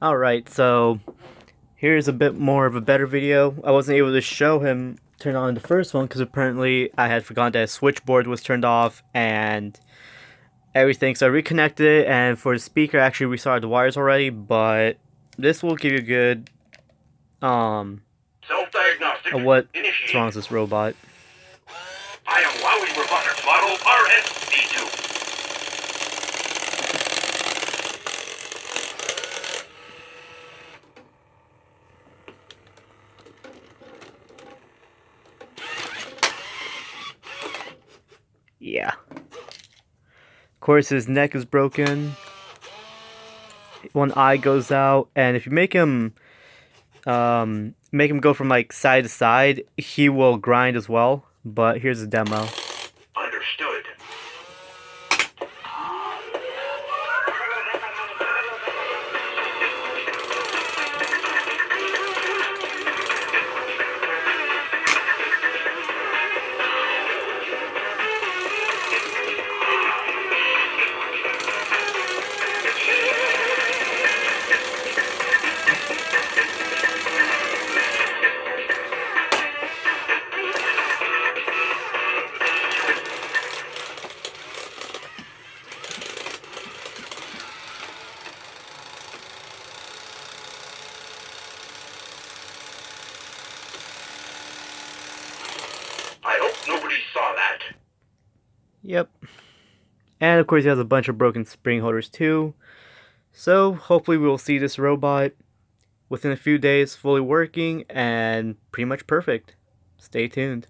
Alright, so here's a bit more of a better video. I wasn't able to show him turn on the first one because apparently I had forgotten that his switchboard was turned off and everything. So I reconnected it, and for the speaker, I actually restarted the wires already, but this will give you a good Self-diagnostic of what's wrong initiated. with this robot. I am Wowie Robotics Model RS-B2. Yeah. Of course, his neck is broken. One eye goes out, and if you make him go from like side to side, he will grind as well. But here's a demo. Understood. I hope nobody saw that. Yep. And of course, he has a bunch of broken spring holders too. So hopefully, we will see this robot within a few days fully working and pretty much perfect. Stay tuned.